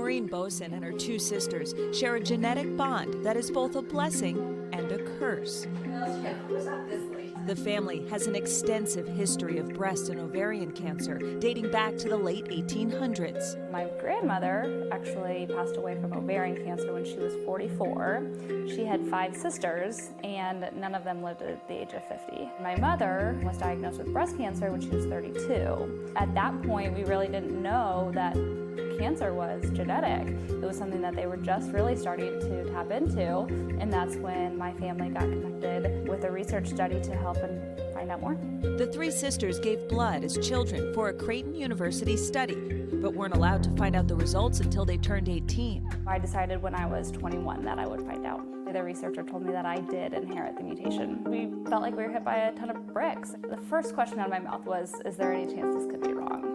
Maureen Boesen and her two sisters share a genetic bond that is both a blessing and a curse. The family has an extensive history of breast and ovarian cancer dating back to the late 1800s. My grandmother actually passed away from ovarian cancer when she was 44. She had 5 sisters, and none of them lived at the age of 50. My mother was diagnosed with breast cancer when she was 32. At that point, we really didn't know that cancer was genetic. It was something that they were just really starting to tap into, and that's when my family got connected with a research study to help and find out more. The 3 sisters gave blood as children for a Creighton University study, but weren't allowed to find out the results until they turned 18. I decided when I was 21 that I would find out. The researcher told me that I did inherit the mutation. We felt like we were hit by a ton of bricks. The first question out of my mouth was, is there any chance this could be wrong?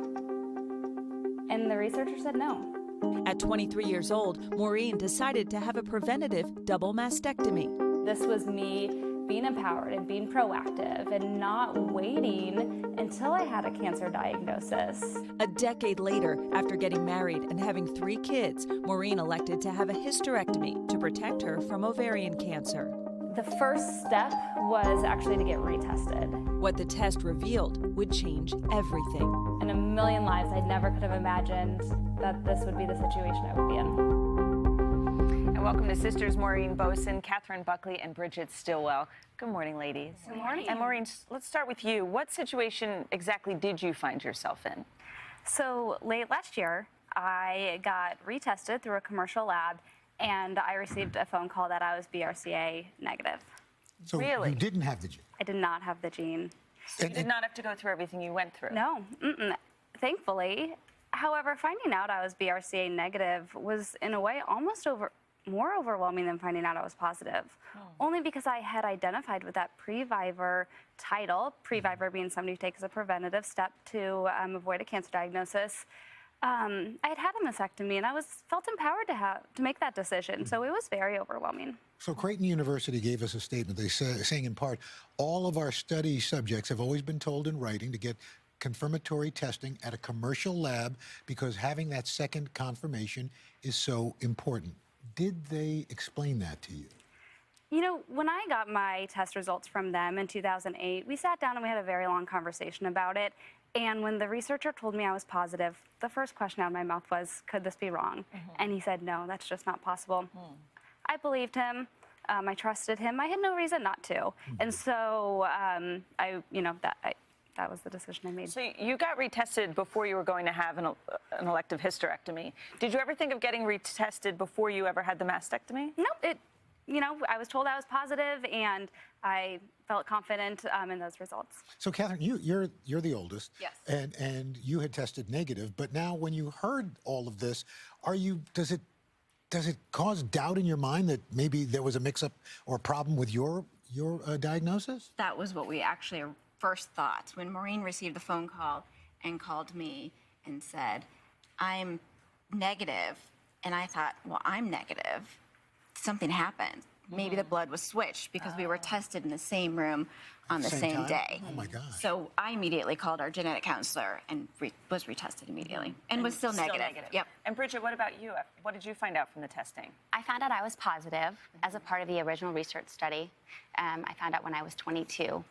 And the researcher said no. At 23 years old, Maureen decided to have a preventative double mastectomy. This was me being empowered and being proactive and not waiting until I had a cancer diagnosis. A decade later, after getting married and having 3 kids, Maureen elected to have a hysterectomy to protect her from ovarian cancer. The first step was actually to get retested. What the test revealed would change everything. In a million lives, I never could have imagined that this would be the situation I would be in. And welcome to Sisters Maureen Boesen, Catherine Buckley, and Bridget Stillwell. Good morning, ladies. Good morning. And Maureen, let's start with you. What situation exactly did you find yourself in? So late last year, I got retested through a commercial lab, and I received a phone call that I was BRCA negative. So Really? you didn't have the gene? I did not have the gene. You did not have to go through everything you went through? No, thankfully. However, finding out I was BRCA negative was, in a way, almost more overwhelming than finding out I was positive. Only because I had identified with that Previvor title, Previvor being somebody who takes a preventative step to avoid a cancer diagnosis. I had had a mastectomy, and I felt empowered to make that decision, so it was very overwhelming. So Creighton University gave us a statement. They saying in part, all of our study subjects have always been told in writing to get confirmatory testing at a commercial lab because having that second confirmation is so important. Did they explain that to you? You know, when I got my test results from them in 2008, we sat down and we had a very long conversation about it. And when the researcher told me I was positive, the first question out of my mouth was, could this be wrong? And he said, no, that's just not possible. I believed him. I trusted him. I had no reason not to. And so that was the decision I made. So you got retested before you were going to have an elective hysterectomy. Did you ever think of getting retested before you ever had the mastectomy? No, I was told I was positive, and I felt confident in those results. So Catherine, you're the oldest. Yes. And you had tested negative, but now when you heard all of this, does it cause doubt in your mind that maybe there was a mix-up or problem with your diagnosis? That was what we actually first thought when Maureen received the phone call and called me and said, I'm negative. And I thought, well, I'm negative. Something happened. Maybe the blood was switched because we were tested in the same room on the same day. Oh my gosh. So I immediately called our genetic counselor and was retested immediately and was still negative. Yep. And Bridget, what about you? What did you find out from the testing? I found out I was positive as a part of the original research study. I found out when I was 22.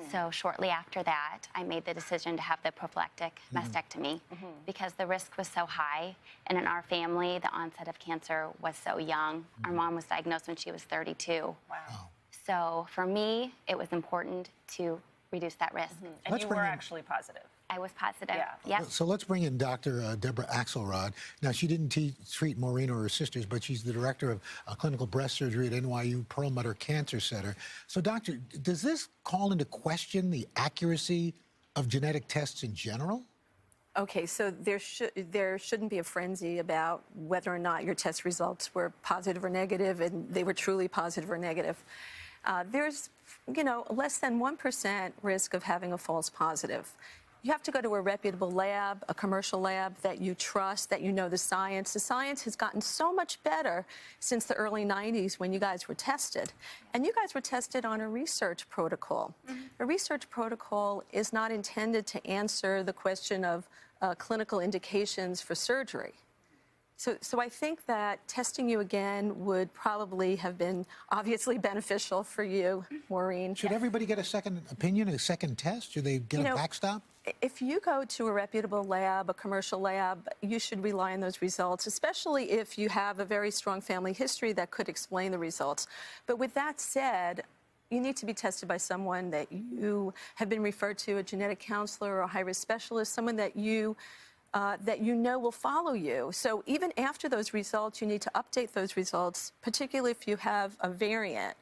So shortly after that, I made the decision to have the prophylactic mastectomy because the risk was so high. And in our family, the onset of cancer was so young. Our mom was diagnosed when she was 32. Wow. So for me, it was important to reduce that risk. And you were actually positive. I was positive. Yeah. Yep. So let's bring in Dr. Deborah Axelrod. Now, she didn't treat Maureen or her sisters, but she's the director of clinical breast surgery at NYU Perlmutter Cancer Center. So, doctor, does this call into question the accuracy of genetic tests in general? Okay, so there shouldn't be a frenzy about whether or not your test results were positive or negative, and they were truly positive or negative. There's, less than 1% risk of having a false positive. You have to go to a reputable lab, a commercial lab that you trust, that you know the science. The science has gotten so much better since the early 90s when you guys were tested. And you guys were tested on a research protocol. A research protocol is not intended to answer the question of clinical indications for surgery. So I think that testing you again would probably have been obviously beneficial for you, Maureen. Should everybody get a second opinion, a second test? Should they get a backstop? If you go to a reputable lab, a commercial lab, you should rely on those results, especially if you have a very strong family history that could explain the results. But with that said, you need to be tested by someone that you have been referred to, a genetic counselor or a high-risk specialist, someone that you know will follow you. So even after those results, you need to update those results, particularly if you have a variant.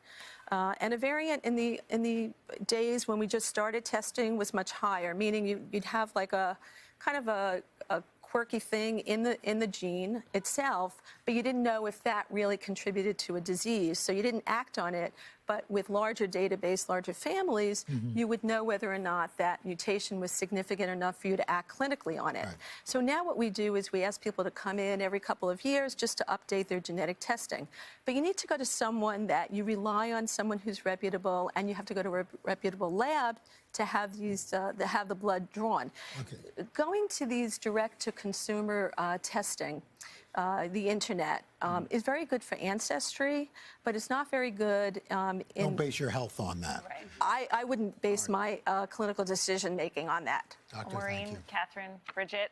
And a variant in the days when we just started testing was much higher, meaning you'd have like a kind of a quirky thing in the gene itself, but you didn't know if that really contributed to a disease. So you didn't act on it, but with larger database, larger families, you would know whether or not that mutation was significant enough for you to act clinically on it. Right. So now what we do is we ask people to come in every couple of years just to update their genetic testing. But you need to go to someone that you rely on, someone who's reputable, and you have to go to a reputable lab to have these, have the blood drawn. Okay. Going to these direct-to-consumer testing, the internet, is very good for ancestry, but it's not very good Don't base your health on that. Right. I wouldn't base my clinical decision-making on that. Doctor, thank Maureen, you. Catherine, Bridget,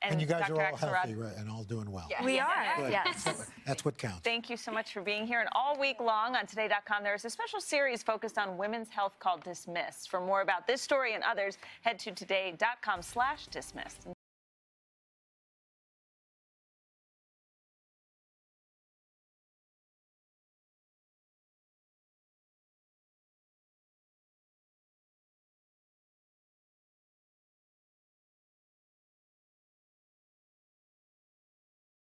And you guys Dr. are all Axelrod. healthy, right, and all doing well. Yeah. We are, Good. yes. That's what counts. Thank you so much for being here. And all week long on Today.com, there is a special series focused on women's health called Dismissed. For more about this story and others, head to Today.com/dismissed.